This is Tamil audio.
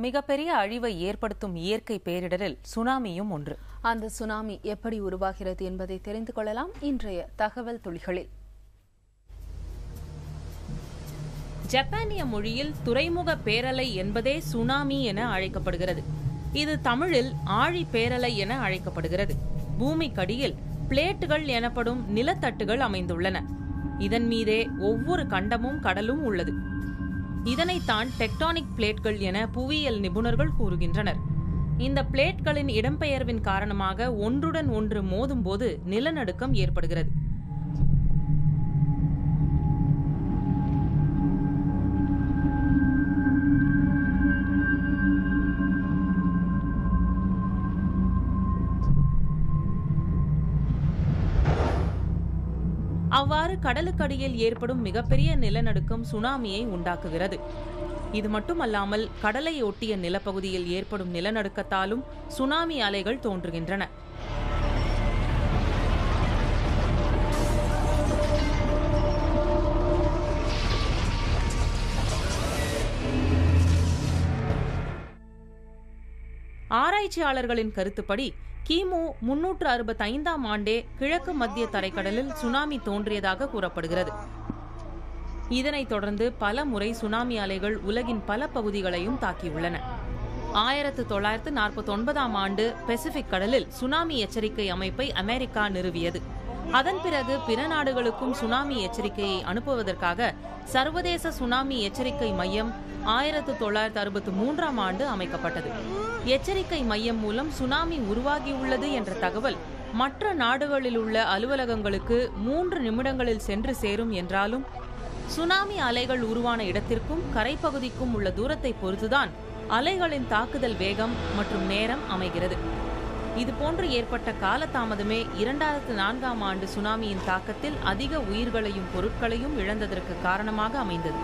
மிகப்பெரிய அழிவை ஏற்படுத்தும் இயற்கை பேரிடரில் சுனாமியும் ஒன்று. அந்த சுனாமி எப்படி உருவாகிறது என்பதை தெரிந்து கொள்ளலாம் இன்றைய தகவல் துளிகளில். ஜப்பானிய மொழியில் துறைமுக பேரலை என்பதே சுனாமி என அழைக்கப்படுகிறது. இது தமிழில் ஆழி பேரலை என அழைக்கப்படுகிறது. பூமிக்கடியில் பிளேட்டுகள் எனப்படும் நிலத்தட்டுகள் அமைந்துள்ளன. இதன் மீதே ஒவ்வொரு கண்டமும் கடலும் உள்ளது. இதனைத்தான் டெக்டானிக் பிளேட்கள் என புவியியல் நிபுணர்கள் கூறுகின்றனர். இந்த பிளேட்களின் இடம்பெயர்வின் காரணமாக ஒன்றுடன் ஒன்று மோதும் போது நிலநடுக்கம் ஏற்படுகிறது. அவ்வாறு கடலுக்கடியில் ஏற்படும் மிகப்பெரிய நிலநடுக்கம் சுனாமியை உண்டாக்குகிறது. இது மட்டுமல்லாமல் கடலை ஒட்டிய நிலப்பகுதியில் ஏற்படும் நிலநடுக்கத்தாலும் சுனாமி அலைகள் தோன்றுகின்றன. ஆராய்ச்சியாளர்களின் கருத்துப்படி கிமு 365 ஆண்டே கிழக்கு மத்திய தரைக்கடலில் சுனாமி தோன்றியதாக கூறப்படுகிறது. இதனைத் தொடர்ந்து பல முறை சுனாமி அலைகள் உலகின் பல பகுதிகளையும் தாக்கியுள்ளன. 1949 ஆண்டு பசிபிக் கடலில் சுனாமி எச்சரிக்கை அமைப்பை அமெரிக்கா நிறுவியது. அதன் பிறகு பிற நாடுகளுக்கும் சுனாமி எச்சரிக்கையை அனுப்புவதற்காக சர்வதேச சுனாமி எச்சரிக்கை மையம் 1963 ஆண்டு அமைக்கப்பட்டது. எச்சரிக்கை மையம் மூலம் சுனாமி உருவாகியுள்ளது என்ற தகவல் மற்ற நாடுகளில் உள்ள அலுவலகங்களுக்கு 3 நிமிடங்களில் சென்று சேரும் என்றாலும் சுனாமி அலைகள் உருவான இடத்திற்கும் கரைப்பகுதிக்கும் உள்ள தூரத்தை பொறுத்துதான் அலைகளின் தாக்குதல் வேகம் மற்றும் நேரம் அமைகிறது. இதுபோன்று ஏற்பட்ட காலதாமதமே 2004 ஆண்டு சுனாமியின் தாக்கத்தில் அதிக உயிர்களையும் பொருட்களையும் இழந்ததற்கு காரணமாக அமைந்தது.